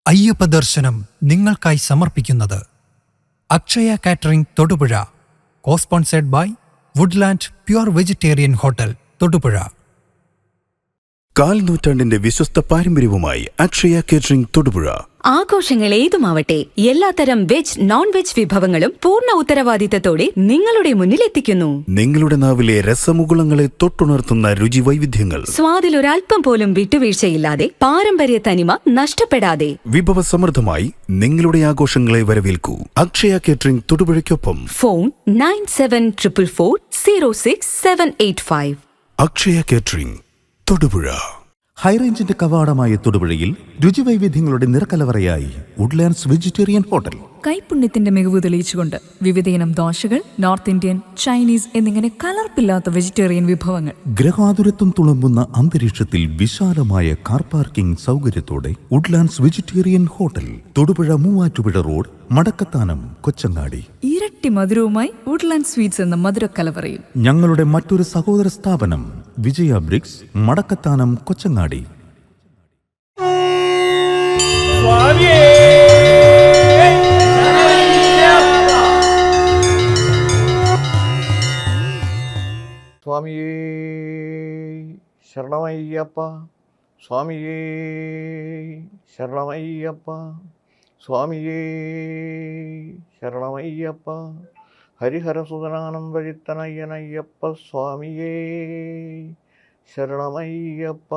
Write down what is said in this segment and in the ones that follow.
അയ്യപ്പ ദർശനം നിങ്ങൾക്കായി സമർപ്പിക്കുന്നത് Akshaya catering Thodupuzha, cosponsored by Woodland pure vegetarian hotel Thodupuzha. കാൽനൂറ്റാണ്ടിന്റെ വിശ്വസ്ത പാരമ്പര്യവുമായി അക്ഷയ കേറ്ററിംഗ് തൊടുപുഴ. ആഘോഷങ്ങൾ ഏതുമാവട്ടെ, എല്ലാത്തരം വെജ് നോൺ വെജ് വിഭവങ്ങളും പൂർണ്ണ ഉത്തരവാദിത്തത്തോടെ നിങ്ങളുടെ മുന്നിലെത്തിക്കുന്നു. നിങ്ങളുടെ നാവിലെ രസമുകുളങ്ങളെ തൊട്ടുണർത്തുന്ന രുചി വൈവിധ്യങ്ങൾ, സ്വാദിൽ ഒരൽപ്പം പോലും വിട്ടുവീഴ്ചയില്ലാതെ, പാരമ്പര്യ തനിമ നഷ്ടപ്പെടാതെ വിഭവസമൃദ്ധമായി നിങ്ങളുടെ ആഘോഷങ്ങളെ വരവേൽക്കൂ. അക്ഷയ കേറ്ററിംഗ് തൊടുപുഴയ്ക്കൊപ്പം ഫോൺ 9744406785. അക്ഷയ കേറ്ററിംഗ് തൊടുപുഴ. ഹൈറേഞ്ചിന്റെ കവാടമായ തൊടുപുഴയിൽ രുചിവൈവിധ്യങ്ങളുടെ നിറക്കലവറയായി വുഡ്ലാൻഡ്സ് വെജിറ്റേറിയൻ ഹോട്ടൽ. കൈപ്പുണ്യത്തിന്റെ മികവ് തെളിയിച്ചുകൊണ്ട് വിവിധയിനം ദോശകൾ, നോർത്ത് ഇന്ത്യൻ, ചൈനീസ് എന്നിങ്ങനെ കലർപ്പില്ലാത്ത വെജിറ്റേറിയൻ വിഭവങ്ങൾ. ഗ്രഹാതുരത്വം തുളുമ്പുന്ന അന്തരീക്ഷത്തിൽ വിശാലമായ കാർ പാർക്കിംഗ് സൗകര്യത്തോടെ Woodlands vegetarian hotel, Thodupuzha Muvattupuzha road, Madakkathanam, Kochangadi. ഇരട്ടി മധുരവുമായി വുഡ്ലാൻഡ് സ്വീറ്റ്സ് എന്ന മധുരക്കലവറയിൽ. ഞങ്ങളുടെ മറ്റൊരു സഹോദര സ്ഥാപനം വിജയ ബ്രിക്സ്, മടക്കത്താനം, കൊച്ചങ്ങാടി. സ്വാമിയേ ശരണമയ്യപ്പ, സ്വാമിയേ ശരണമയ്യപ്പ, സ്വാമിയേ ശരണമയ്യപ്പ, ഹരിഹരസുതനാനന്ദചിത്തനയ്യനയ്യപ്പ, സ്വാമിയേ ശരണമയ്യപ്പ.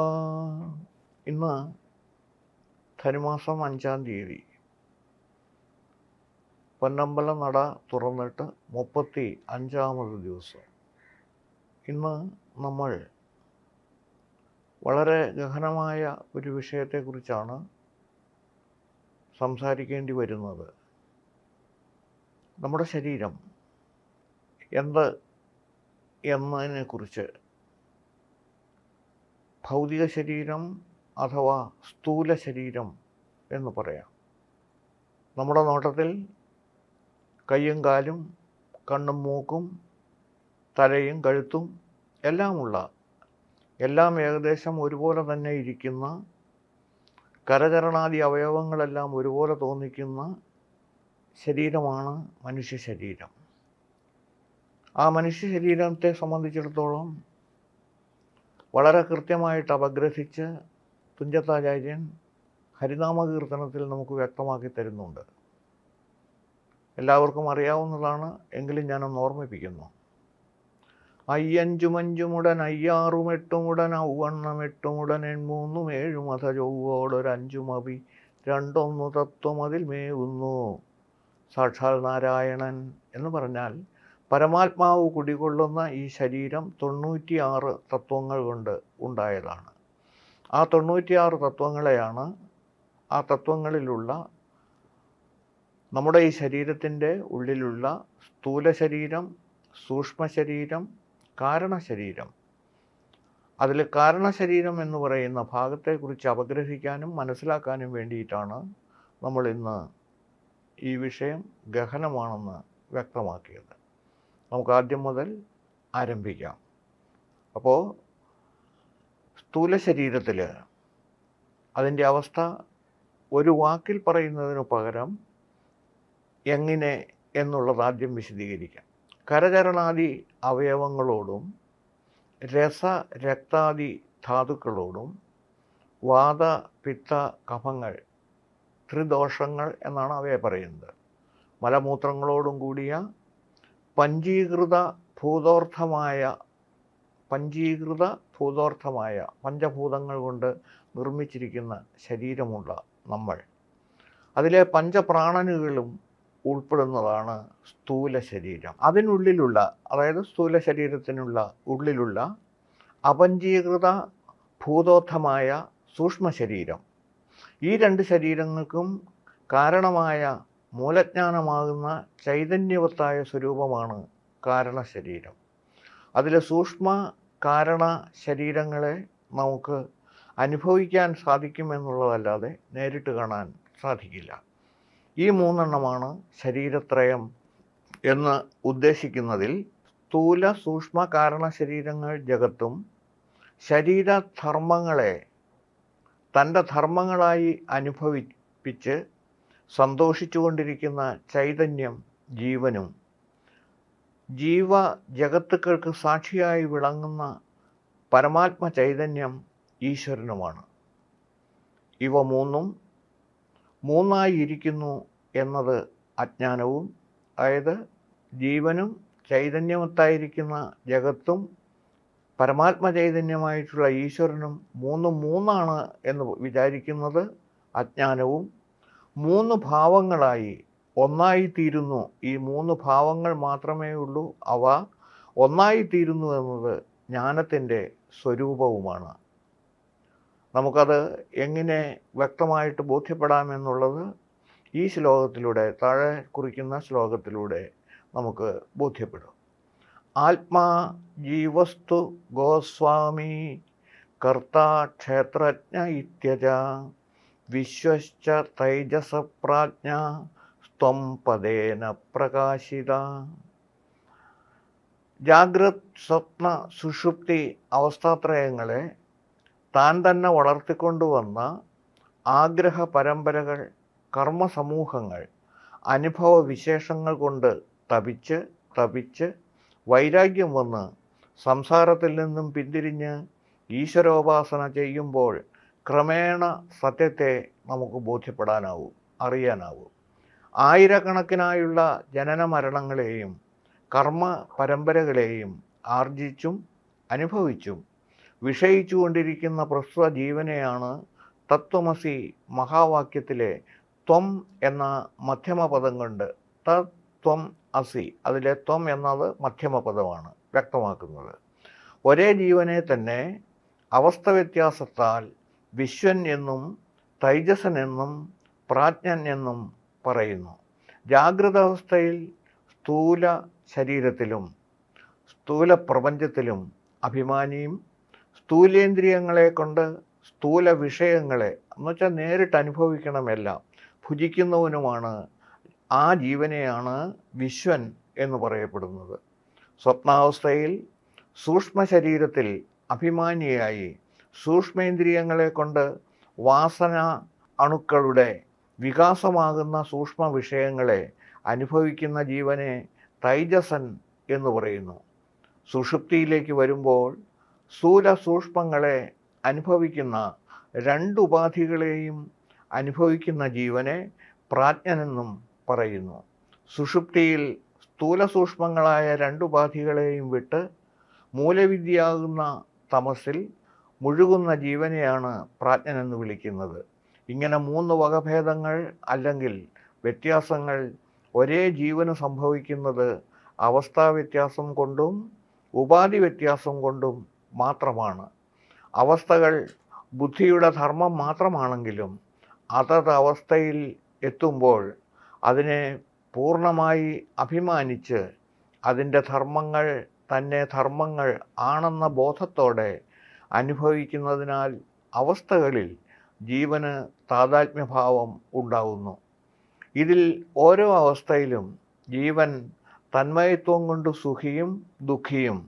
ഇന്ന് ധനുമാസം 5-ാം തീയതി, പൊന്നമ്പല നട തുറന്നിട്ട് 35-ാമത് ദിവസം. ഇന്ന് നമ്മൾ വളരെ ഗഹനമായ ഒരു വിഷയത്തെക്കുറിച്ചാണ് സംസാരിക്കേണ്ടി വരുന്നത്. നമ്മുടെ ശരീരം എന്ത് എന്നതിനെക്കുറിച്ച്. ഭൗതിക ശരീരം അഥവാ സ്ഥൂല ശരീരം എന്ന് പറയാം. നമ്മുടെ നോട്ടത്തിൽ കയ്യും കാലും, കണ്ണും മൂക്കും, തലയും കഴുത്തും എല്ലാം ഏകദേശം ഒരുപോലെ തന്നെ ഇരിക്കുന്ന, കരചരണാദി അവയവങ്ങളെല്ലാം ഒരുപോലെ തോന്നിക്കുന്ന ശരീരമാണ് മനുഷ്യ ശരീരം. ആ മനുഷ്യ ശരീരത്തെ സംബന്ധിച്ചിടത്തോളം വളരെ കൃത്യമായിട്ട് അപഗ്രഥിച്ച് തുഞ്ചത്താചാര്യൻ ഹരിനാമകീർത്തനത്തിൽ നമുക്ക് വ്യക്തമാക്കി തരുന്നുണ്ട്. എല്ലാവർക്കും അറിയാവുന്നതാണ്, എങ്കിലും ഞാനൊന്ന് ഓർമ്മിപ്പിക്കുന്നു. അയ്യഞ്ചുമഞ്ചുമുടൻ അയ്യാറുമെട്ടുമുടൻ ഔവണ്ണമെട്ടുമുടൻ എൺമൂന്നുമേഴുമഥ ചൊവ്വോടൊരഞ്ചുമപി രണ്ടൊന്നു തത്വം അതിൽ മേവുന്നു. സാക്ഷാൽ നാരായണൻ എന്ന് പറഞ്ഞാൽ പരമാത്മാവ് കുടികൊള്ളുന്ന ഈ ശരീരം 96 തത്വങ്ങൾ കൊണ്ട് ഉണ്ടായതാണ്. ആ 96 തത്വങ്ങളെയാണ്, ആ തത്വങ്ങളിലുള്ള നമ്മുടെ ഈ ശരീരത്തിൻ്റെ ഉള്ളിലുള്ള സ്ഥൂല ശരീരം, സൂക്ഷ്മ ശരീരം, കാരണശരീരം. അതിൽ കാരണശരീരം എന്ന് പറയുന്ന ഭാഗത്തെക്കുറിച്ച് അപഗ്രഹിക്കാനും മനസ്സിലാക്കാനും വേണ്ടിയിട്ടാണ് നമ്മൾ ഇന്ന് ഈ വിഷയം ഗഹനമാണെന്ന് വ്യക്തമാക്കിയത്. നമുക്ക് ആദ്യം മുതൽ ആരംഭിക്കാം. അപ്പോൾ സ്ഥൂല ശരീരത്തിൽ അതിൻ്റെ അവസ്ഥ ഒരു വാക്കിൽ പറയുന്നതിനു പകരം എങ്ങനെ എന്നുള്ളത് ആദ്യം വിശദീകരിക്കാം. കരചരണാദി അവയവങ്ങളോടും രക്താദി ധാതുക്കളോടും വാത പിത്ത കഫങ്ങൾ, ത്രിദോഷങ്ങൾ എന്നാണ് അവയെ പറയുന്നത്, മലമൂത്രങ്ങളോടും കൂടിയ പഞ്ചീകൃത ഭൂതോർത്ഥമായ പഞ്ചഭൂതങ്ങൾ കൊണ്ട് നിർമ്മിച്ചിരിക്കുന്ന ശരീരമുള്ള നമ്മൾ, അതിലെ പഞ്ചപ്രാണനുകളും ഉൾപ്പെടുന്നതാണ് സ്ഥൂല ശരീരം. അതിനുള്ളിലുള്ള, അതായത് സ്ഥൂല ശരീരത്തിനുള്ള ഉള്ളിലുള്ള അപഞ്ചീകൃത ഭൂതോത്ഥമായ സൂക്ഷ്മ ശരീരം, ഈ 2 ശരീരങ്ങൾക്കും കാരണമായ മൂലജ്ഞാനമാകുന്ന ചൈതന്യവത്തായ സ്വരൂപമാണ് കാരണശരീരം. അതിലെ സൂക്ഷ്മ കാരണ ശരീരങ്ങളെ നമുക്ക് അനുഭവിക്കാൻ സാധിക്കുമെന്നുള്ളതല്ലാതെ നേരിട്ട് കാണാൻ സാധിക്കില്ല. ഈ 3 എണ്ണമാണ് ശരീരത്രയം എന്ന് ഉദ്ദേശിക്കുന്നതിൽ സ്ഥൂല സൂക്ഷ്മ കാരണ ശരീരങ്ങൾ ജഗത്തും ശരീരധർമ്മങ്ങളെ തൻ്റെ ധർമ്മങ്ങളായി പ്രകാശിപ്പിച്ച് സന്തോഷിച്ചുകൊണ്ടിരിക്കുന്ന ചൈതന്യം ജീവനും, ജീവ ജഗത്തുക്കൾക്ക് സാക്ഷിയായി വിളങ്ങുന്ന പരമാത്മ ചൈതന്യം ഈശ്വരനുമാണ്. ഇവ മൂന്നും മൂന്നായി ഇരിക്കുന്നു എന്നത് അജ്ഞാനവും, അതായത് ജീവനും ചൈതന്യമത്തായിരിക്കുന്ന ജഗത്തും പരമാത്മ ചൈതന്യമായിട്ടുള്ള ഈശ്വരനും മൂന്നാണ് എന്ന് വിചാരിക്കുന്നത് അജ്ഞാനവും, മൂന്ന് ഭാവങ്ങളായി ഒന്നായിത്തീരുന്നു, ഈ മൂന്ന് ഭാവങ്ങൾ മാത്രമേ ഉള്ളൂ, അവ ഒന്നായിത്തീരുന്നു എന്നത് ജ്ഞാനത്തിൻ്റെ സ്വരൂപവുമാണ്. നമുക്കത് എങ്ങനെ വ്യക്തമായിട്ട് ബോധ്യപ്പെടാമെന്നുള്ളത് ഈ ശ്ലോകത്തിലൂടെ, താഴെ കുറിക്കുന്ന ശ്ലോകത്തിലൂടെ നമുക്ക് ബോധ്യപ്പെടും. ആത്മാ ജീവസ്തു ഗോസ്വാമി കർത്താ ക്ഷേത്രജ്ഞ ഇത്യജ വിശ്വശ്ച തൈജസ പ്രാജ്ഞ സ്ത്വം പദേന പ്രകാശിത. ജാഗ്രത്, സ്വപ്ന, സുഷുപ്തി അവസ്ഥാത്രയങ്ങളെ താൻ തന്നെ വളർത്തിക്കൊണ്ടുവന്ന ആഗ്രഹ പരമ്പരകൾ, കർമ്മസമൂഹങ്ങൾ, അനുഭവ വിശേഷങ്ങൾ കൊണ്ട് തപിച്ച് വൈരാഗ്യം വന്ന് സംസാരത്തിൽ നിന്നും പിന്തിരിഞ്ഞ് ഈശ്വരോപാസന ചെയ്യുമ്പോൾ ക്രമേണ സത്യത്തെ നമുക്ക് ബോധ്യപ്പെടാനാവും, അറിയാനാവും. ആയിരക്കണക്കിനായുള്ള ജനന മരണങ്ങളെയും കർമ്മ പരമ്പരകളെയും ആർജിച്ചും അനുഭവിച്ചും വിഷയിച്ചുകൊണ്ടിരിക്കുന്ന പ്രസ്തുത ജീവനെയാണ് തത്വമസി മഹാവാക്യത്തിലെ ത്വം എന്ന മധ്യമപദം കൊണ്ട് തത്വം അസി, അതിലെ ത്വം എന്നത് മധ്യമപദമാണ് വ്യക്തമാക്കുന്നത്. ഒരേ ജീവനെ തന്നെ അവസ്ഥ വ്യത്യാസത്താൽ വിശ്വൻ എന്നും തൈജസൻ എന്നും പ്രാജ്ഞൻ എന്നും പറയുന്നു. ജാഗ്രത അവസ്ഥയിൽ സ്ഥൂല ശരീരത്തിലും സ്ഥൂല പ്രപഞ്ചത്തിലും അഭിമാനിയും, സ്ഥൂലേന്ദ്രിയങ്ങളെ കൊണ്ട് സ്ഥൂല വിഷയങ്ങളെ എന്നുവെച്ചാൽ നേരിട്ട് അനുഭവിക്കണമെല്ലാം ഭുജിക്കുന്നവനുമാണ് ആ ജീവനെയാണ് വിശ്വൻ എന്ന് പറയപ്പെടുന്നത്. സ്വപ്നാവസ്ഥയിൽ സൂക്ഷ്മ ശരീരത്തിൽ അഭിമാനിയായി സൂക്ഷ്മേന്ദ്രിയങ്ങളെ കൊണ്ട് വാസന അണുക്കളുടെ വികാസമാകുന്ന സൂക്ഷ്മ വിഷയങ്ങളെ അനുഭവിക്കുന്ന ജീവനെ തൈജസൻ എന്ന് പറയുന്നു. സുഷുപ്തിയിലേക്ക് വരുമ്പോൾ സ്ഥൂല സൂക്ഷ്മങ്ങളെ അനുഭവിക്കുന്ന രണ്ടുപാധികളെയും അനുഭവിക്കുന്ന ജീവനെ പ്രാജ്ഞനെന്നും പറയുന്നു. സുഷുപ്തിയിൽ സ്ഥൂല സൂക്ഷ്മങ്ങളായ രണ്ടുപാധികളെയും വിട്ട് മൂലവിദ്യയാകുന്ന തമസിൽ മുഴുകുന്ന ജീവനെയാണ് പ്രാജ്ഞനെന്ന് വിളിക്കുന്നത്. ഇങ്ങനെ മൂന്ന് വകഭേദങ്ങൾ അല്ലെങ്കിൽ വ്യത്യാസങ്ങൾ ഒരേ ജീവന് സംഭവിക്കുന്നത് അവസ്ഥാവ്യത്യാസം കൊണ്ടും ഉപാധി വ്യത്യാസം കൊണ്ടും മാത്രമാണ്. അവസ്ഥകൾ ബുദ്ധിയുടെ ധർമ്മം മാത്രമാണെങ്കിലും അതത് അവസ്ഥയിൽ എത്തുമ്പോൾ അതിനെ പൂർണ്ണമായി അഭിമാനിച്ച് അതിൻ്റെ ധർമ്മങ്ങൾ തന്നെ ധർമ്മങ്ങൾ ആണെന്ന ബോധത്തോടെ അനുഭവിക്കുന്നതിനാൽ അവസ്ഥകളിൽ ജീവന് താതാത്മ്യഭാവം ഉണ്ടാകുന്നു. ഇതിൽ ഓരോ അവസ്ഥയിലും ജീവൻ തന്മയത്വം കൊണ്ട് സുഖിയും ദുഃഖിയും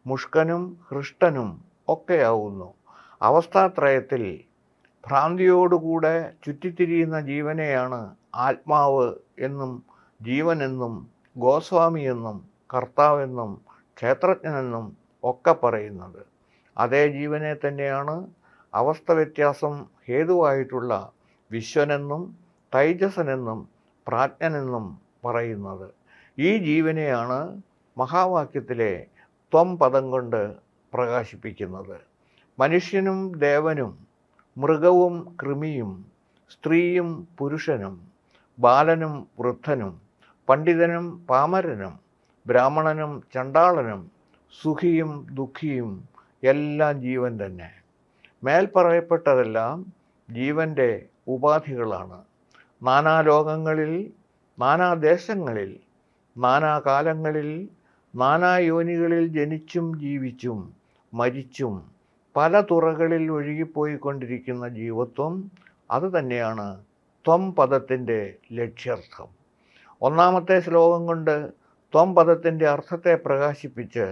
മുഷ്കനും ഹൃഷ്ടനും ഒക്കെയാവുന്നു. അവസ്ഥാത്രയത്തിൽ ഭ്രാന്തിയോടുകൂടെ ചുറ്റിത്തിരിയുന്ന ജീവനെയാണ് ആത്മാവ് എന്നും ജീവനെന്നും ഗോസ്വാമിയെന്നും കർത്താവെന്നും ക്ഷേത്രജ്ഞനെന്നും ഒക്കെ പറയുന്നത്. അതേ ജീവനെ തന്നെയാണ് അവസ്ഥ വ്യത്യാസം ഹേതുവായിട്ടുള്ള വിശ്വനെന്നും തൈജസനെന്നും പ്രാജ്ഞനെന്നും പറയുന്നത്. ഈ ജീവനെയാണ് മഹാവാക്യത്തിലെ ത്വം പദം കൊണ്ട് പ്രകാശിപ്പിക്കുന്നത്. മനുഷ്യനും ദേവനും മൃഗവും കൃമിയും സ്ത്രീയും പുരുഷനും ബാലനും വൃദ്ധനും പണ്ഡിതനും പാമരനും ബ്രാഹ്മണനും ചണ്ടാളനും സുഖിയും ദുഃഖിയും എല്ലാം ജീവൻ തന്നെ. മേൽപ്പറയപ്പെട്ടതെല്ലാം ജീവൻ്റെ ഉപാധികളാണ്. നാനാലോകങ്ങളിൽ, നാനാദേശങ്ങളിൽ, നാനാകാലങ്ങളിൽ, നാനായോനികളിൽ ജനിച്ചും ജീവിച്ചും മരിച്ചും പല തുറകളിൽ ഒഴുകിപ്പോയിക്കൊണ്ടിരിക്കുന്ന ജീവത്വം അതുതന്നെയാണ് ത്വം പദത്തിൻ്റെ ലക്ഷ്യാർത്ഥം. ഒന്നാമത്തെ ശ്ലോകം കൊണ്ട് ത്വം പദത്തിൻ്റെ അർത്ഥത്തെ പ്രകാശിപ്പിച്ച്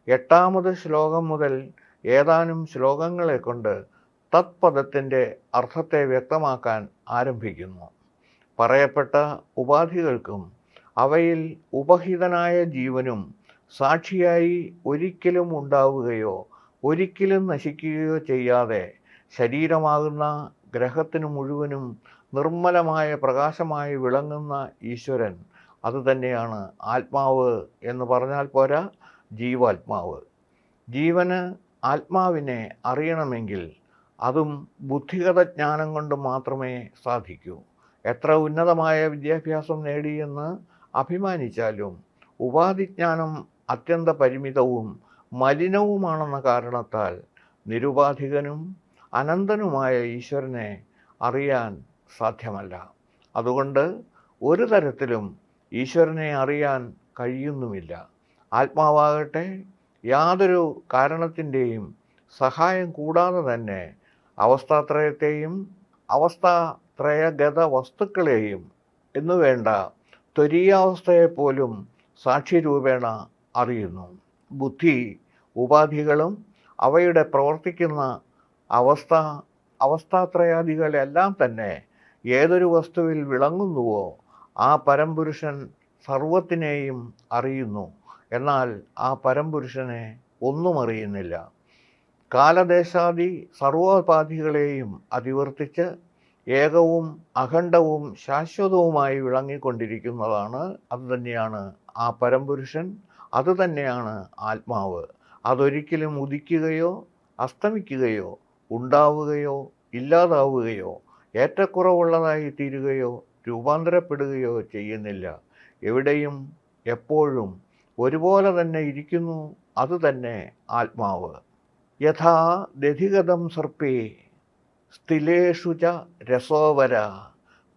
8ാമത് ശ്ലോകം മുതൽ ഏതാനും ശ്ലോകങ്ങളെ കൊണ്ട് തത്പദത്തിൻ്റെ അർത്ഥത്തെ വ്യക്തമാക്കാൻ ആരംഭിക്കുന്നു. പറയപ്പെട്ട ഉപാധികൾക്കും അവയിൽ ഉപഹിതനായ ജീവനും സാക്ഷിയായി ഒരിക്കലും ഉണ്ടാവുകയോ ഒരിക്കലും നശിക്കുകയോ ചെയ്യാതെ ശരീരമാകുന്ന ഗ്രഹത്തിന് മുഴുവനും നിർമ്മലമായ പ്രകാശമായി വിളങ്ങുന്ന ഈശ്വരൻ അതുതന്നെയാണ് ആത്മാവ് എന്ന് പറഞ്ഞാൽ പോരാ, ജീവാത്മാവ്. ജീവന് ആത്മാവിനെ അറിയണമെങ്കിൽ അതും ബുദ്ധിഗത ജ്ഞാനം കൊണ്ട് മാത്രമേ സാധിക്കൂ. എത്ര ഉന്നതമായ വിദ്യാഭ്യാസം നേടിയെന്ന് അഭിമാനിച്ചാലും ഉപാധിജ്ഞാനം അത്യന്ത പരിമിതവും മലിനവുമാണെന്ന കാരണത്താൽ നിരുപാധികനും അനന്തനുമായ ഈശ്വരനെ അറിയാൻ സാധ്യമല്ല. അതുകൊണ്ട് ഒരു തരത്തിലും ഈശ്വരനെ അറിയാൻ കഴിയുന്നുമില്ല. ആത്മാവാകട്ടെ യാതൊരു കാരണത്തിൻ്റെയും സഹായം കൂടാതെ തന്നെ അവസ്ഥാത്രയത്തെയും അവസ്ഥാത്രയഗത വസ്തുക്കളെയും എന്നുവേണ്ട ത്വരീയാവസ്ഥയെപ്പോലും സാക്ഷിരൂപേണ അറിയുന്നു. ബുദ്ധി, ഉപാധികളും അവയുടെ പ്രവർത്തിക്കുന്ന അവസ്ഥാത്രയാദികളെല്ലാം തന്നെ ഏതൊരു വസ്തുവിൽ വിളങ്ങുന്നുവോ ആ പരംപുരുഷൻ സർവത്തിനെയും അറിയുന്നു. എന്നാൽ ആ പരംപുരുഷനെ ഒന്നും അറിയുന്നില്ല. കാലദേശാദി സർവോപാധികളെയും അതിവർത്തിച്ച് ഏകവും അഖണ്ഡവും ശാശ്വതവുമായി വിളങ്ങിക്കൊണ്ടിരിക്കുന്നതാണ്. അതുതന്നെയാണ് ആ പരംപുരുഷൻ, അതുതന്നെയാണ് ആത്മാവ്. അതൊരിക്കലും ഉദിക്കുകയോ അസ്തമിക്കുകയോ ഉണ്ടാവുകയോ ഇല്ലാതാവുകയോ ഏറ്റക്കുറവുള്ളതായി തീരുകയോ രൂപാന്തരപ്പെടുകയോ ചെയ്യുന്നില്ല. എവിടെയും എപ്പോഴും ഒരുപോലെ തന്നെ ഇരിക്കുന്നു. അതുതന്നെ ആത്മാവ്. യഥാ ദധിഗതം സർപ്പേ സ്ഥിലേഷു ച രസോവര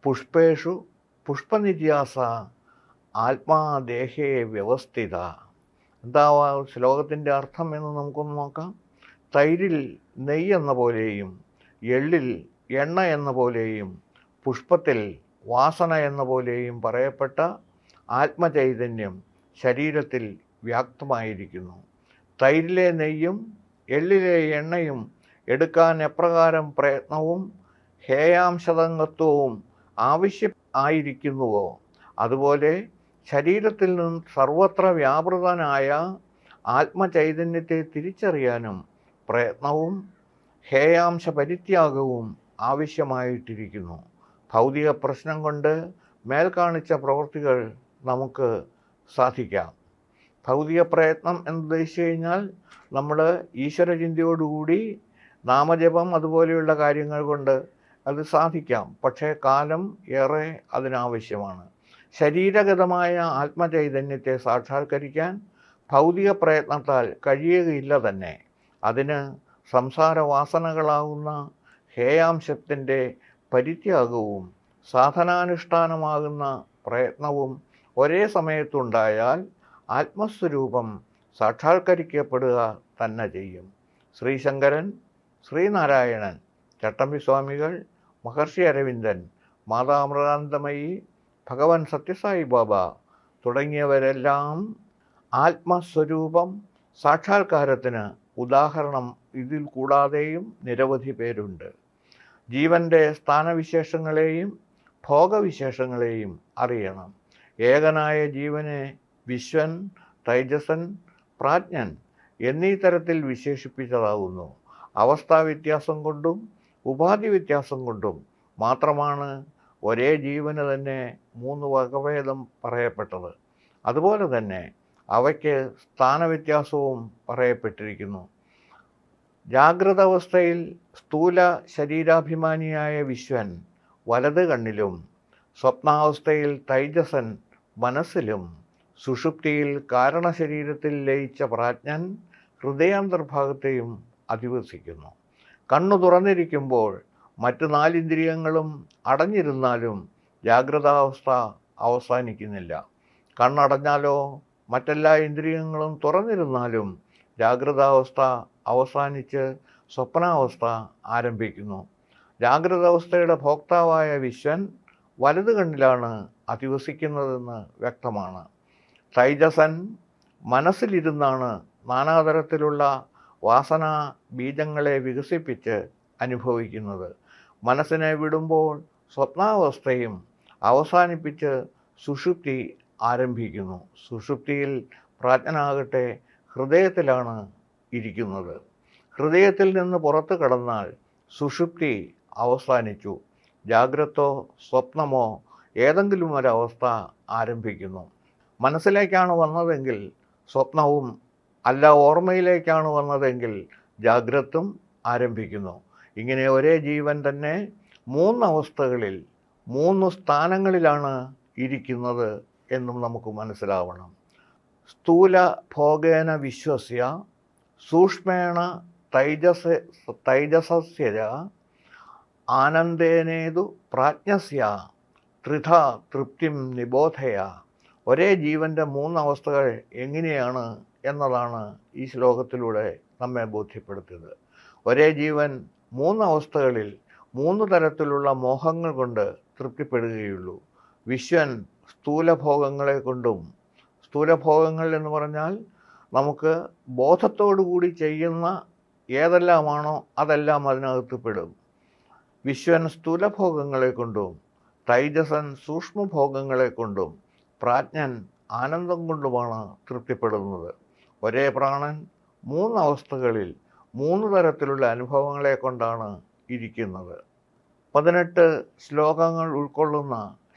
പുഷ്പേഷു പുഷ്പനിര്യാസ ആത്മാദേഹേ വ്യവസ്ഥിത. എന്താ ശ്ലോകത്തിൻ്റെ അർത്ഥം എന്ന് നമുക്കൊന്ന് നോക്കാം. തൈരിൽ നെയ്യ് എന്ന പോലെയും എള്ളിൽ എണ്ണ എന്ന പോലെയും പുഷ്പത്തിൽ വാസന എന്ന പോലെയും പറയപ്പെട്ട ആത്മചൈതന്യം ശരീരത്തിൽ വ്യാപ്തമായിരിക്കുന്നു. തൈരിലെ നെയ്യും എള്ളിലെ എണ്ണയും എടുക്കാൻ എപ്രകാരം പ്രയത്നവും ഹേയാംശതത്വവും ആയിരിക്കുന്നുവോ അതുപോലെ ശരീരത്തിൽ നിന്നും സർവത്ര വ്യാപൃതനായ ആത്മചൈതന്യത്തെ തിരിച്ചറിയാനും പ്രയത്നവും ഹേയാംശ പരിത്യാഗവും ആവശ്യമായിട്ടിരിക്കുന്നു. ഭൗതിക പ്രശ്നം കൊണ്ട് മേൽ കാണിച്ച പ്രവൃത്തികൾ നമുക്ക് സാധിക്കാം. ഭൗതിക പ്രയത്നം എന്നുദ്ദേശിച്ചു കഴിഞ്ഞാൽ നമ്മൾ ഈശ്വരചിന്തയോടുകൂടി നാമജപം അതുപോലെയുള്ള കാര്യങ്ങൾ കൊണ്ട് അത് സാധിക്കാം. പക്ഷേ കാലം ഏറെ അതിനാവശ്യമാണ്. ശരീരഗതമായ ആത്മചൈതന്യത്തെ സാക്ഷാത്കരിക്കാൻ ഭൗതിക പ്രയത്നത്താൽ കഴിയുകയില്ല തന്നെ. അതിന് സംസാരവാസനകളാകുന്ന ഹേയാംശത്തിൻ്റെ പരിത്യാഗവും സാധനാനുഷ്ഠാനമാകുന്ന പ്രയത്നവും ഒരേ സമയത്തുണ്ടായാൽ ആത്മസ്വരൂപം സാക്ഷാത്കരിക്കപ്പെടുക തന്നെ ചെയ്യും. ശ്രീശങ്കരൻ, ശ്രീനാരായണൻ, ചട്ടമ്പിസ്വാമികൾ, മഹർഷി അരവിന്ദൻ, മാതാമൃതാനന്ദമയി, ഭഗവാൻ സത്യസായി ബാബ തുടങ്ങിയവരെല്ലാം ആത്മസ്വരൂപം സാക്ഷാത്കാരത്തിന് ഉദാഹരണം ഇതിൽ കൂടാതെയും നിരവധി പേരുണ്ട്. ജീവൻ്റെ സ്ഥാനവിശേഷങ്ങളെയും ഭോഗവിശേഷങ്ങളെയും അറിയണം. ഏകനായ ജീവനെ വിശ്വൻ, തൈജസൻ, പ്രാജ്ഞൻ എന്നീ തരത്തിൽ വിശേഷിപ്പിച്ചതാകുന്നു. അവസ്ഥാവ്യത്യാസം കൊണ്ടും ഉപാധി വ്യത്യാസം കൊണ്ടും മാത്രമാണ് ഒരേ ജീവന് തന്നെ 3 വകഭേദം പറയപ്പെട്ടത്. അതുപോലെ തന്നെ അവയ്ക്ക് സ്ഥാനവ്യത്യാസവും പറയപ്പെട്ടിരിക്കുന്നു. ജാഗ്രത അവസ്ഥയിൽ സ്ഥൂല ശരീരാഭിമാനിയായ വിശ്വൻ വലത് കണ്ണിലും, സ്വപ്നാവസ്ഥയിൽ തൈജസൻ മനസ്സിലും, സുഷുപ്തിയിൽ കാരണശരീരത്തിൽ ലയിച്ച പ്രാജ്ഞൻ ഹൃദയാന്തർഭാഗത്തെയും അധിവസിക്കുന്നു. കണ്ണു തുറന്നിരിക്കുമ്പോൾ മറ്റു 4 ഇന്ദ്രിയങ്ങളും അടഞ്ഞിരുന്നാലും ജാഗ്രതാവസ്ഥ അവസാനിക്കുന്നില്ല. കണ്ണടഞ്ഞാലോ മറ്റെല്ലാ ഇന്ദ്രിയങ്ങളും തുറന്നിരുന്നാലും ജാഗ്രതാവസ്ഥ അവസാനിച്ച് സ്വപ്നാവസ്ഥ ആരംഭിക്കുന്നു. ജാഗ്രതാവസ്ഥയുടെ ഭോക്താവായ വിശ്വൻ വലത് കണ്ണിലാണ് അധിവസിക്കുന്നതെന്ന് വ്യക്തമാണ്. തൈജസൻ മനസ്സിലിരുന്നാണ് നാനാതരത്തിലുള്ള വാസനാ ബീജങ്ങളെ വികസിപ്പിച്ച് അനുഭവിക്കുന്നത്. മനസ്സിനെ വിടുമ്പോൾ സ്വപ്നാവസ്ഥയും അവസാനിപ്പിച്ച് സുഷുപ്തി ആരംഭിക്കുന്നു. സുഷുപ്തിയിൽ പ്രാജ്ഞനാകട്ടെ ഹൃദയത്തിലാണ് ഇരിക്കുന്നത്. ഹൃദയത്തിൽ നിന്ന് പുറത്തു കടന്നാൽ സുഷുപ്തി അവസാനിച്ചു. ജാഗ്രതോ സ്വപ്നമോ ഏതെങ്കിലും ഒരവസ്ഥ ആരംഭിക്കുന്നു. മനസ്സിലേക്കാണ് വന്നതെങ്കിൽ സ്വപ്നവും, അല്ല ഓർമ്മയിലേക്കാണ് വന്നതെങ്കിൽ ജാഗ്രതും ആരംഭിക്കുന്നു. ഇങ്ങനെ ഒരേ ജീവൻ തന്നെ 3 അവസ്ഥകളിൽ 3 സ്ഥാനങ്ങളിലാണ് ഇരിക്കുന്നത് എന്നും നമുക്ക് മനസ്സിലാവണം. സ്ഥൂല ഭോഗേന വിശ്വസ്യ സൂക്ഷ്മേണ തൈജസസ്യ ആനന്ദേനേതു പ്രാജ്ഞസ്യ ത്രിധ തൃപ്തിം നിബോധയ. ഒരേ ജീവൻ്റെ 3 അവസ്ഥകൾ എങ്ങനെയാണ് എന്നതാണ് ഈ ശ്ലോകത്തിലൂടെ നമ്മെ ബോധ്യപ്പെടുത്തിയത്. ഒരേ ജീവൻ 3 അവസ്ഥകളിൽ 3 തരത്തിലുള്ള മോഹങ്ങൾ കൊണ്ട് തൃപ്തിപ്പെടുകയുള്ളൂ. വിശ്വൻ സ്ഥൂലഭോഗങ്ങളെ കൊണ്ടും, സ്ഥൂലഭോഗങ്ങൾ എന്ന് പറഞ്ഞാൽ നമുക്ക് ബോധത്തോടുകൂടി ചെയ്യുന്ന ഏതെല്ലാമാണോ അതെല്ലാം അതിനകത്ത് പെടും. വിശ്വൻ സ്ഥൂലഭോഗങ്ങളെ കൊണ്ടും, തൈജസൻ സൂക്ഷ്മഭോഗങ്ങളെ കൊണ്ടും, പ്രാജ്ഞൻ ആനന്ദം കൊണ്ടുമാണ് തൃപ്തിപ്പെടുന്നത്. ഒരേ പ്രാണൻ 3 അവസ്ഥകളിൽ 3 തരത്തിലുള്ള അനുഭവങ്ങളെ കൊണ്ടാണ് ഇരിക്കുന്നത്. 18 ശ്ലോകങ്ങൾ ഉൾക്കൊള്ളുന്ന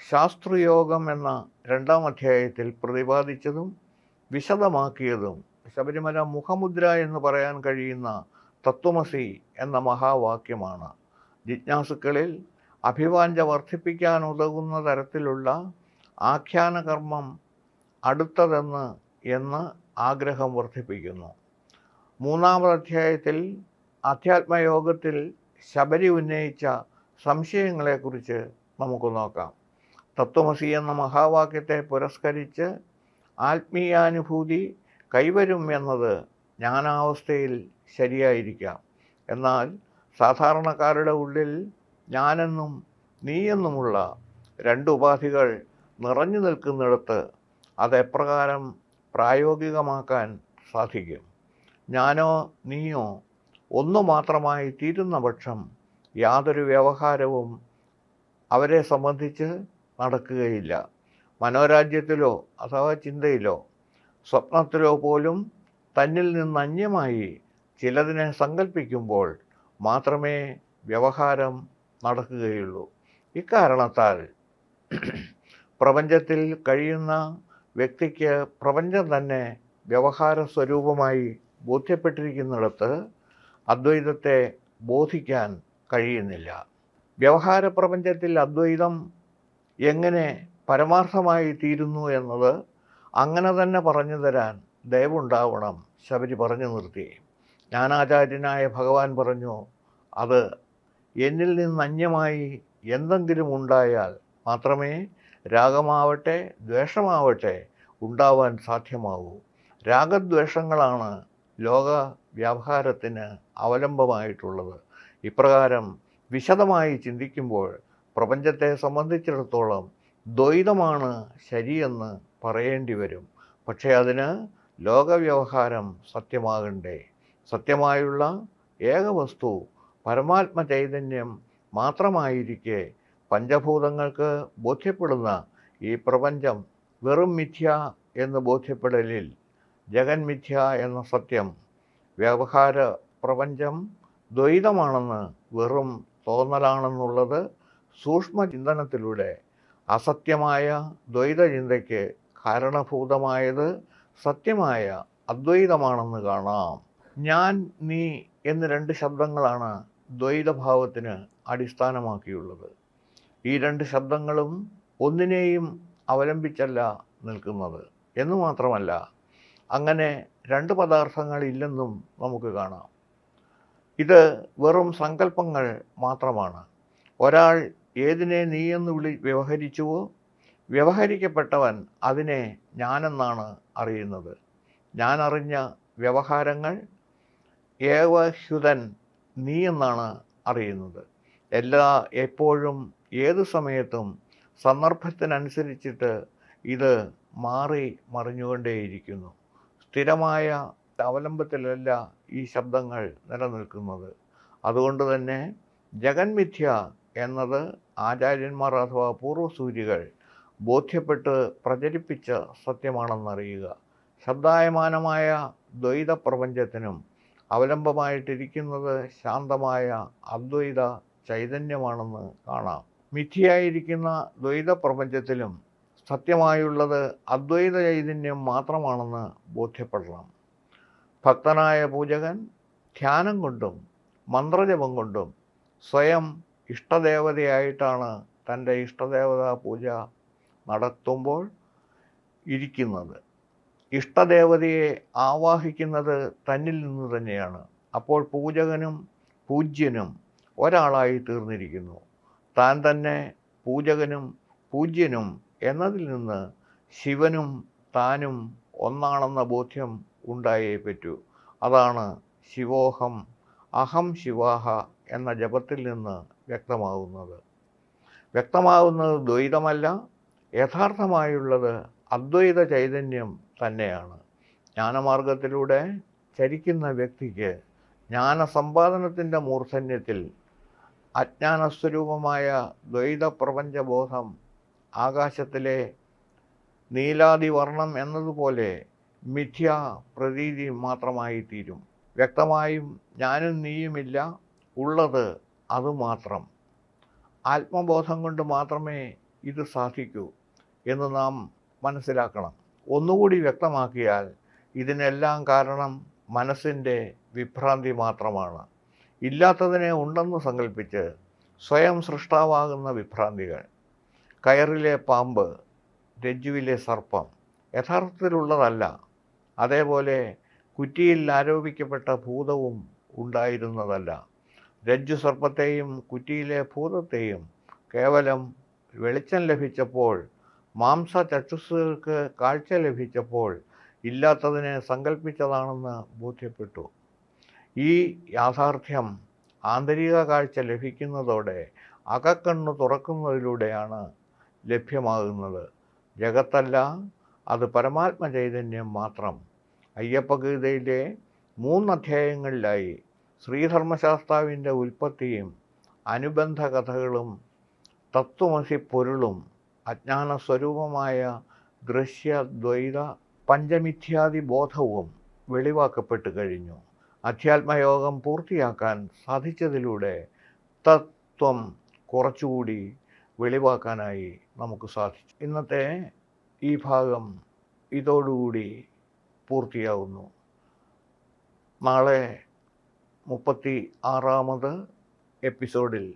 ശാസ്ത്രയോഗം എന്ന 2-ാം അധ്യായത്തിൽ പ്രതിപാദിച്ചതും വിശദമാക്കിയതും ശബരിമല മുഖമുദ്ര എന്ന് പറയാൻ കഴിയുന്ന തത്വമസി എന്ന മഹാവാക്യമാണ്. ജിജ്ഞാസുക്കളിൽ അഭിവാഞ്ച വർദ്ധിപ്പിക്കാൻ ഉതകുന്ന തരത്തിലുള്ള ആഖ്യാനകർമ്മം എന്ന് ആഗ്രഹം വർദ്ധിപ്പിക്കുന്നു. 3-ാം അധ്യായത്തിൽ അധ്യാത്മയോഗത്തിൽ ശബരി ഉന്നയിച്ച സംശയങ്ങളെക്കുറിച്ച് നമുക്ക് നോക്കാം. തത്വമസി എന്ന മഹാവാക്യത്തെ പുരസ്കരിച്ച് ആത്മീയാനുഭൂതി കൈവരും എന്നത് ജ്ഞാനാവസ്ഥയിൽ ശരിയായിരിക്കാം. എന്നാൽ സാധാരണക്കാരുടെ ഉള്ളിൽ ഞാനെന്നും നീയെന്നുമുള്ള 2 ഉപാധികൾ നിറഞ്ഞു നിൽക്കുന്നിടത്ത് അതെപ്രകാരം പ്രായോഗികമാക്കാൻ സാധിക്കും? ഞാനോ നീയോ ഒന്നു മാത്രമായി തീരുന്ന പക്ഷം യാതൊരു വ്യവഹാരവും അവരെ സംബന്ധിച്ച് നടക്കുകയില്ല. മനോരാജ്യത്തിലോ അഥവാ ചിന്തയിലോ സ്വപ്നത്തിലോ പോലും തന്നിൽ നിന്ന് അന്യമായി ചിലതിനെ സങ്കല്പിക്കുമ്പോൾ മാത്രമേ വ്യവഹാരം നടക്കുകയുള്ളൂ. ഇക്കാരണത്താൽ പ്രപഞ്ചത്തിൽ കഴിയുന്ന വ്യക്തിക്ക് പ്രപഞ്ചം തന്നെ വ്യവഹാര സ്വരൂപമായി ബോധ്യപ്പെട്ടിരിക്കുന്നിടത്ത് അദ്വൈതത്തെ ബോധിക്കാൻ കഴിയുന്നില്ല. വ്യവഹാര പ്രപഞ്ചത്തിൽ അദ്വൈതം എങ്ങനെ പരമാർത്ഥമായി തീരുന്നു എന്നത് അങ്ങനെ തന്നെ പറഞ്ഞു തരാൻ ദയവുണ്ടാവണം. ശബരി പറഞ്ഞു നിർത്തി. ജ്ഞാനാചാര്യനായ ഭഗവാൻ പറഞ്ഞു, അത് എന്നിൽ നിന്ന് അന്യമായി എന്തെങ്കിലും ഉണ്ടായാൽ മാത്രമേ രാഗമാവട്ടെ ദ്വേഷമാവട്ടെ ഉണ്ടാവാൻ സാധ്യമാവൂ. രാഗദ്വേഷങ്ങളാണ് ലോക വ്യാപാരത്തിന് അവലംബമായിട്ടുള്ളത്. ഇപ്രകാരം വിശദമായി ചിന്തിക്കുമ്പോൾ പ്രപഞ്ചത്തെ സംബന്ധിച്ചിടത്തോളം ദ്വൈതമാണ് ശരിയെന്ന് പറയേണ്ടി വരും. പക്ഷേ അതിന് ലോകവ്യവഹാരം സത്യമാകണ്ടേ? സത്യമായുള്ള ഏകവസ്തു പരമാത്മ ചൈതന്യം മാത്രമായിരിക്കെ പഞ്ചഭൂതങ്ങൾക്ക് ബോധ്യപ്പെടുന്ന ഈ പ്രപഞ്ചം വെറും മിഥ്യ എന്ന് ബോധ്യപ്പെടലിൽ ജഗന്മിഥ്യ എന്ന സത്യം, വ്യവഹാര പ്രപഞ്ചം ദ്വൈതമാണെന്ന് വെറും തോന്നലാണെന്നുള്ളത് സൂക്ഷ്മചിന്തനത്തിലൂടെ അസത്യമായ ദ്വൈതചിന്തയ്ക്ക് കാരണഭൂതമായത് സത്യമായ അദ്വൈതമാണെന്ന് കാണാം. ഞാൻ നീ എന്ന് 2 ശബ്ദങ്ങളാണ് ദ്വൈതഭാവത്തിന് അടിസ്ഥാനമാക്കിയുള്ളത്. ഈ 2 ശബ്ദങ്ങളും ഒന്നിനെയും അവലംബിച്ചല്ല നിൽക്കുന്നത് എന്ന് മാത്രമല്ല, അങ്ങനെ 2 പദാർത്ഥങ്ങൾ ഇല്ലെന്നും നമുക്ക് കാണാം. ഇത് വെറും സങ്കല്പങ്ങൾ മാത്രമാണ്. ഒരാൾ ഏതിനെ നീയെന്ന് വ്യവഹരിച്ചുവോ വ്യവഹരിക്കപ്പെട്ടവൻ അതിനെ ഞാനെന്നാണ് അറിയുന്നത്. ഞാൻ അറിഞ്ഞ വ്യവഹാരങ്ങൾ ഏവഹ്യുതൻ നീ എന്നാണ് അറിയുന്നത്. എപ്പോഴും ഏതു സമയത്തും സന്ദർഭത്തിനനുസരിച്ചിട്ട് ഇത് മാറി മറിഞ്ഞുകൊണ്ടേയിരിക്കുന്നു. സ്ഥിരമായ അവലംബത്തിലല്ല ഈ ശബ്ദങ്ങൾ നിലനിൽക്കുന്നത്. അതുകൊണ്ട് തന്നെ ജഗന്മിഥ്യ എന്നത് ആചാര്യന്മാർ അഥവാ പൂർവ്വസൂരികൾ ബോധ്യപ്പെട്ട് പ്രചരിപ്പിച്ച സത്യമാണെന്നറിയുക. ശബ്ദായമാനമായ ദ്വൈത പ്രപഞ്ചത്തിനും അവലംബമായിട്ടിരിക്കുന്നത് ശാന്തമായ അദ്വൈത ചൈതന്യമാണെന്ന് കാണാം. മിഥ്യയായിരിക്കുന്ന ദ്വൈത പ്രപഞ്ചത്തിലും സത്യമായുള്ളത് അദ്വൈത ചൈതന്യം മാത്രമാണെന്ന് ബോധ്യപ്പെടണം. ഭക്തനായ പൂജകൻ ധ്യാനം കൊണ്ടും മന്ത്രജപം കൊണ്ടും സ്വയം ഇഷ്ടദേവതയായിട്ടാണ് തൻ്റെ ഇഷ്ടദേവതാ പൂജ നടത്തുമ്പോൾ ഇരിക്കുന്നത്. ഇഷ്ടദേവതയെ ആവാഹിക്കുന്നത് തന്നിൽ നിന്ന് തന്നെയാണ്. അപ്പോൾ പൂജകനും പൂജ്യനും ഒരാളായി തീർന്നിരിക്കുന്നു. താൻ തന്നെ പൂജകനും പൂജ്യനും എന്നതിൽ നിന്ന് ശിവനും താനും ഒന്നാണെന്ന ബോധ്യം ഉണ്ടായേ പറ്റൂ. അതാണ് ശിവോഹം അഹം ശിവാഹ എന്ന ജപത്തിൽ നിന്ന് വ്യക്തമാകുന്നത്. ദ്വൈതമല്ല, യഥാർത്ഥമായുള്ളത് അദ്വൈത ചൈതന്യം തന്നെയാണ്. ജ്ഞാനമാർഗത്തിലൂടെ ചരിക്കുന്ന വ്യക്തിക്ക് ജ്ഞാനസമ്പാദനത്തിൻ്റെ മൂർധന്യത്തിൽ അജ്ഞാനസ്വരൂപമായ ദ്വൈത പ്രപഞ്ചബോധം ആകാശത്തിലെ നീലാതിവർണം എന്നതുപോലെ മിഥ്യാ പ്രതീതി മാത്രമായി തീരും. വ്യക്തമായും ഞാനും നീയുമില്ല, ഉള്ളത് അതുമാത്രം. ആത്മബോധം കൊണ്ട് മാത്രമേ ഇത് സാധിക്കൂ എന്ന് നാം മനസ്സിലാക്കണം. ഒന്നുകൂടി വ്യക്തമാക്കിയാൽ ഇതിനെല്ലാം കാരണം മനസ്സിൻ്റെ വിഭ്രാന്തി മാത്രമാണ്. ഇല്ലാത്തതിനെ ഉണ്ടെന്ന് സങ്കല്പിച്ച് സ്വയം സൃഷ്ടാവാകുന്ന വിഭ്രാന്തികൾ. കയറിലെ പാമ്പ്, രജ്ജുവിലെ സർപ്പം യഥാർത്ഥത്തിലുള്ളതല്ല. അതേപോലെ കുറ്റിയിൽ ആരോപിക്കപ്പെട്ട ഭൂതവും ഉണ്ടായിരുന്നതല്ല. രജ്ജു സർപ്പത്തെയും കുറ്റിയിലെ ഭൂതത്തെയും കേവലം വെളിച്ചം ലഭിച്ചപ്പോൾ, മാംസചക്ഷുസ്സുകൾക്ക് കാഴ്ച ലഭിച്ചപ്പോൾ ഇല്ലാത്തതിനെ സങ്കല്പിച്ചതാണെന്ന് ബോധ്യപ്പെട്ടു. ഈ യാഥാർത്ഥ്യം ആന്തരിക കാഴ്ച ലഭിക്കുന്നതോടെ അകക്കണ്ണു തുറക്കുന്നതിലൂടെയാണ് ലഭ്യമാകുന്നത്. ജഗത്തല്ല, അത് പരമാത്മ ചൈതന്യം മാത്രം. അയ്യപ്പഗീതയിലെ 3 അധ്യായങ്ങളിലായി ശ്രീധർമ്മശാസ്താവിൻ്റെ ഉൽപ്പത്തിയും അനുബന്ധ കഥകളും തത്വമസി പൊരുളും അജ്ഞാനസ്വരൂപമായ ദൃശ്യദ്വൈത പഞ്ചമിഥ്യാദി ബോധവും വെളിവാക്കപ്പെട്ട് കഴിഞ്ഞു. അധ്യാത്മയോഗം പൂർത്തിയാക്കാൻ സാധിച്ചതിലൂടെ തത്വം കുറച്ചുകൂടി വെളിവാക്കാനായി നമുക്ക് സാധിച്ചു. ഇന്നത്തെ ഈ ഭാഗം ഇതോടുകൂടി പൂർത്തിയാകുന്നു. നാളെ 36ാമത് എപ്പിസോഡിൽ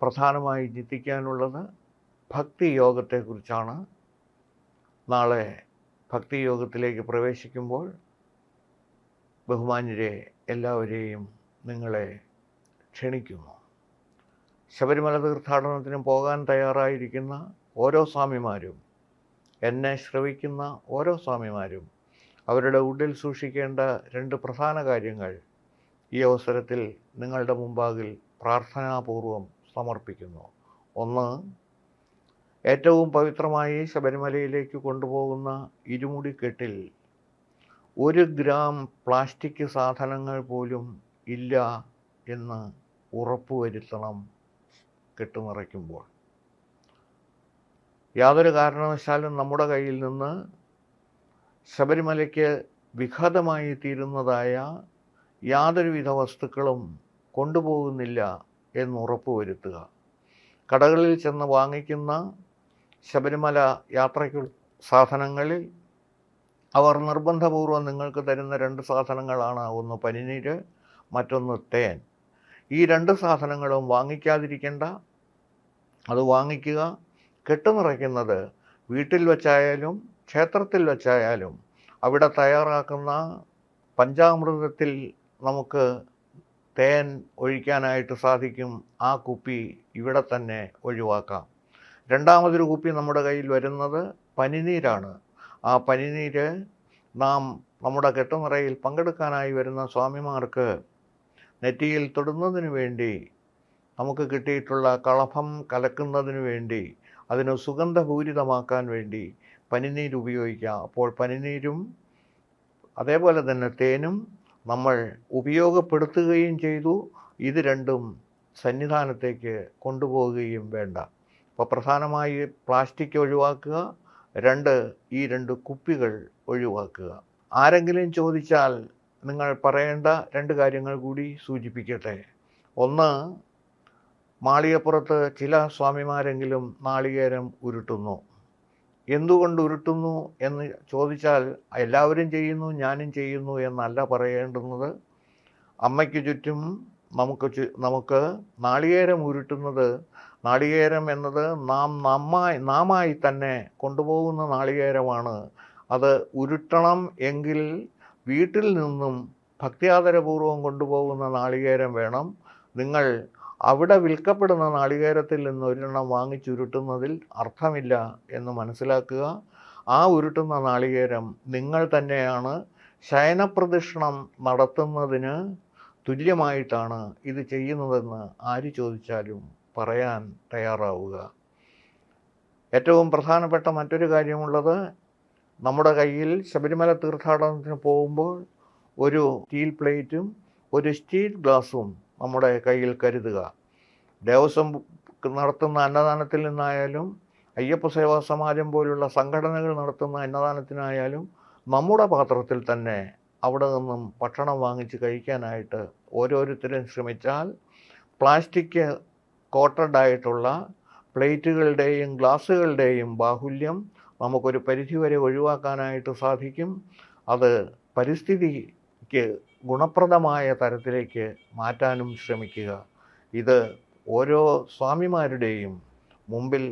പ്രധാനമായി ചിന്തിക്കാനുള്ളത് ഭക്തിയോഗത്തെക്കുറിച്ചാണ്. നാളെ ഭക്തിയോഗത്തിലേക്ക് പ്രവേശിക്കുമ്പോൾ ബഹുമാന്യരെ എല്ലാവരെയും നിങ്ങളെ ക്ഷണിക്കുന്നു. ശബരിമല തീർത്ഥാടനത്തിന് പോകാൻ തയ്യാറായിരിക്കുന്ന ഓരോ സ്വാമിമാരും, എന്നെ ശ്രവിക്കുന്ന ഓരോ സ്വാമിമാരും അവരുടെ ഉള്ളിൽ സൂക്ഷിക്കേണ്ട 2 പ്രധാന കാര്യങ്ങൾ ഈ അവസരത്തിൽ നിങ്ങളുടെ മുമ്പാകിൽ പ്രാർത്ഥനാപൂർവം സമർപ്പിക്കുന്നു. ഒന്ന്, ഏറ്റവും പവിത്രമായി ശബരിമലയിലേക്ക് കൊണ്ടുപോകുന്ന ഇരുമുടിക്കെട്ടിൽ 1 ഗ്രാം പ്ലാസ്റ്റിക് സാധനങ്ങൾ പോലും ഇല്ല എന്ന് ഉറപ്പുവരുത്തണം. കെട്ടുനിറയ്ക്കുമ്പോൾ യാതൊരു കാരണവശാലും നമ്മുടെ കയ്യിൽ നിന്ന് ശബരിമലയ്ക്ക് വിഘാതമായി തീരുന്നതായ യാതൊരുവിധ വസ്തുക്കളും കൊണ്ടുപോകുന്നില്ല എന്ന് ഉറപ്പുവരുത്തുക. കടകളിൽ ചെന്ന് വാങ്ങിക്കുന്ന ശബരിമല യാത്രയ്ക്കുള്ള സാധനങ്ങളിൽ അവർ നിർബന്ധപൂർവ്വം നിങ്ങൾക്ക് തരുന്ന 2 സാധനങ്ങളാണ്. ഒന്ന് പനിനീര്, മറ്റൊന്ന് തേൻ. ഈ 2 സാധനങ്ങളും വാങ്ങിക്കാതിരിക്കേണ്ട, അത് വാങ്ങിക്കുക. കെട്ടുനിറയ്ക്കുന്നത് വീട്ടിൽ വച്ചായാലും ക്ഷേത്രത്തിൽ വച്ചായാലും അവിടെ തയ്യാറാക്കുന്ന പഞ്ചാമൃതത്തിൽ നമുക്ക് തേൻ ഒഴിക്കാനായിട്ട് സാധിക്കും. ആ കുപ്പി ഇവിടെ തന്നെ ഒഴിവാക്കാം. രണ്ടാമതൊരു കുപ്പി നമ്മുടെ കയ്യിൽ വരുന്നത് പനിനീരാണ്. ആ പനിനീര് നാം നമ്മുടെ കെട്ടുനിറയിൽ പങ്കെടുക്കാനായി വരുന്ന സ്വാമിമാർക്ക് നെറ്റിയിൽ തൊടുന്നതിന് വേണ്ടി, നമുക്ക് കിട്ടിയിട്ടുള്ള കളഭം കലക്കുന്നതിന് വേണ്ടി, അതിന് സുഗന്ധപൂരിതമാക്കാൻ വേണ്ടി പനിനീര് ഉപയോഗിക്കാം. അപ്പോൾ പനിനീരും അതേപോലെ തന്നെ തേനും നമ്മൾ ഉപയോഗപ്പെടുത്തുകയും ചെയ്തു. ഇത് രണ്ടും സന്നിധാനത്തേക്ക് കൊണ്ടുപോവുകയും വേണ്ട. അപ്പോൾ പ്രധാനമായി പ്ലാസ്റ്റിക് ഒഴിവാക്കുക, ഈ രണ്ട് കുപ്പികൾ ഒഴിവാക്കുക. ആരെങ്കിലും ചോദിച്ചാൽ നിങ്ങൾ പറയേണ്ട 2 കാര്യങ്ങൾ കൂടി സൂചിപ്പിക്കട്ടെ. ഒന്ന്, മാളികപ്പുറത്ത് ചില സ്വാമിമാരെങ്കിലും നാളികേരം ഉരുട്ടുന്നു. എന്തുകൊണ്ട് ഉരുട്ടുന്നു എന്ന് ചോദിച്ചാൽ എല്ലാവരും ചെയ്യുന്നു, ഞാനും ചെയ്യുന്നു എന്നല്ല പറയേണ്ടുന്നത്. അമ്മയ്ക്ക് ചുറ്റും നമുക്ക് നാളികേരം ഉരുട്ടുന്നത്, നാളികേരം എന്നത് നാമായി തന്നെ കൊണ്ടുപോകുന്ന നാളികേരമാണ്. അത് ഉരുട്ടണം എങ്കിൽ വീട്ടിൽ നിന്നും ഭക്ത്യാദരപൂർവ്വം കൊണ്ടുപോകുന്ന നാളികേരം വേണം. നിങ്ങൾ അവിടെ വിൽക്കപ്പെടുന്ന നാളികേരത്തിൽ നിന്ന് ഒരെണ്ണം വാങ്ങിച്ചുരുട്ടുന്നതിൽ അർത്ഥമില്ല എന്ന് മനസ്സിലാക്കുക. ആ ഉരുട്ടുന്ന നാളികേരം നിങ്ങൾ തന്നെയാണ്. ശയനപ്രദക്ഷിണം നടത്തുന്നതിന് തുല്യമായിട്ടാണ് ഇത് ചെയ്യുന്നതെന്ന് ആര് ചോദിച്ചാലും പറയാൻ തയ്യാറാവുക. ഏറ്റവും പ്രധാനപ്പെട്ട മറ്റൊരു കാര്യമുള്ളത്, നമ്മുടെ കയ്യിൽ ശബരിമല തീർത്ഥാടനത്തിന് പോകുമ്പോൾ ഒരു സ്റ്റീൽ പ്ലേറ്റും ഒരു സ്റ്റീൽ ഗ്ലാസും നമ്മുടെ കയ്യിൽ കരുതുക. ദേവസ്വം നടത്തുന്ന അന്നദാനത്തിൽ നിന്നായാലും അയ്യപ്പ സേവാ സമാജം പോലുള്ള സംഘടനകൾ നടത്തുന്ന അന്നദാനത്തിനായാലും നമ്മുടെ പാത്രത്തിൽ തന്നെ അവിടെ നിന്നും ഭക്ഷണം വാങ്ങിച്ച് കഴിക്കാനായിട്ട് ഓരോരുത്തരും ശ്രമിച്ചാൽ പ്ലാസ്റ്റിക് കോട്ടഡായിട്ടുള്ള പ്ലേറ്റുകളുടെയും ഗ്ലാസുകളുടെയും ബാഹുല്യം നമുക്കൊരു പരിധിവരെ ഒഴിവാക്കാനായിട്ട് സാധിക്കും. അത് പരിസ്ഥിതിക്ക് ഗുണപ്രദമായ തരത്തിലേക്ക് മാറ്റാനും ശ്രമിക്കുക. ഇത് ഓരോ സ്വാമിമാരുടെയും മുമ്പിൽ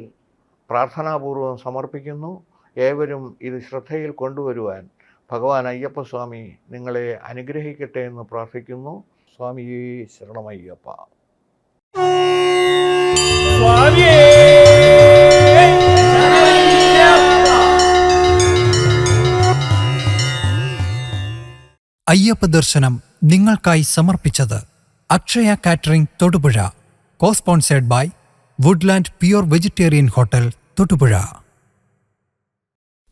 പ്രാർത്ഥനാപൂർവം സമർപ്പിക്കുന്നു. ഏവരും ഇത് ശ്രദ്ധയിൽ കൊണ്ടുവരുവാൻ ഭഗവാൻ അയ്യപ്പസ്വാമി നിങ്ങളെ അനുഗ്രഹിക്കട്ടെ എന്ന് പ്രാർത്ഥിക്കുന്നു. സ്വാമിയേ ശരണമയ്യപ്പ. അയ്യപ്പ ദർശനം നിങ്ങൾക്കായി സമർപ്പിച്ചത് Akshaya catering Thodupuzha. Cosponsored by Woodland pure vegetarian hotel Thodupuzha.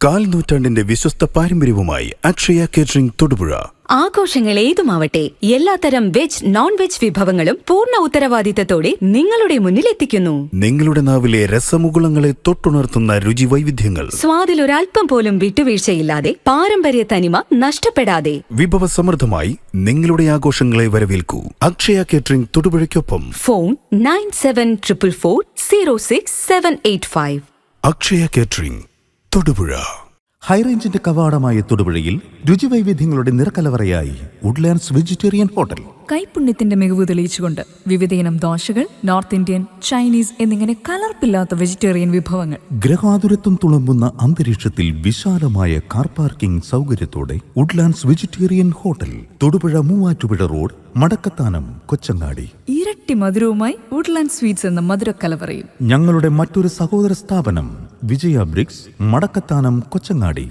4 നൂറ്റാണ്ടിന്റെ വിശ്വസ്ത പാരമ്പര്യവുമായി അക്ഷയ കേറ്ററിംഗ് തൊടുപുഴ. ആഘോഷങ്ങൾ ഏതുമാവട്ടെ, എല്ലാത്തരം വെജ് നോൺ വെജ് വിഭവങ്ങളും പൂർണ്ണ ഉത്തരവാദിത്തത്തോടെ നിങ്ങളുടെ മുന്നിൽ എത്തിക്കുന്നു. നിങ്ങളുടെ നാവിലെ രസമുകുളങ്ങളെ തൊട്ടുണർത്തുന്ന രുചി വൈവിധ്യങ്ങൾ, സ്വാദിൽ ഒരൽപ്പം പോലും വിട്ടുവീഴ്ചയില്ലാതെ, പാരമ്പര്യ തനിമ നഷ്ടപ്പെടാതെ, വിഭവസമൃദ്ധമായി നിങ്ങളുടെ ആഘോഷങ്ങളെ വരവേൽക്കൂ. അക്ഷയ കേറ്ററിംഗ് തൊടുപുഴയ്ക്കൊപ്പം ഫോൺ 9744066785. അക്ഷയ കേറ്ററിംഗ് തൊടുപുഴ. ഹൈറേഞ്ചിന്റെ കവാടമായ തൊടുപുഴയിൽ രുചിവൈവിധ്യങ്ങളുടെ നിറക്കലവറയായി വുഡ്ലാൻഡ്സ് വെജിറ്റേറിയൻ ഹോട്ടൽ. കൈപുണ്യത്തിന്റെ മികവ് തെളിയിച്ചുകൊണ്ട് വിവിധയിനം ദോശകൾ, നോർത്ത് ഇന്ത്യൻ, ചൈനീസ് എന്നിങ്ങനെ കലർപ്പില്ലാത്ത വെജിറ്റേറിയൻ വിഭവങ്ങൾ. ഗ്രഹാതുരത്വം തുളുമ്പുന്ന അന്തരീക്ഷത്തിൽ വിശാലമായ കാർ പാർക്കിംഗ് സൗകര്യത്തോടെ Woodlands vegetarian hotel, Thodupuzha Muvattupuzha road, Madakkathanam, Kochangadi. ഇരട്ടി മധുരവുമായി വുഡ്ലാൻഡ് സ്വീറ്റ്സ് എന്ന മധുരക്കലവറയും. ഞങ്ങളുടെ മറ്റൊരു സഹോദര സ്ഥാപനം വിജയ ബ്രിക്സ്, മടക്കത്താനം, കൊച്ചങ്ങാടി.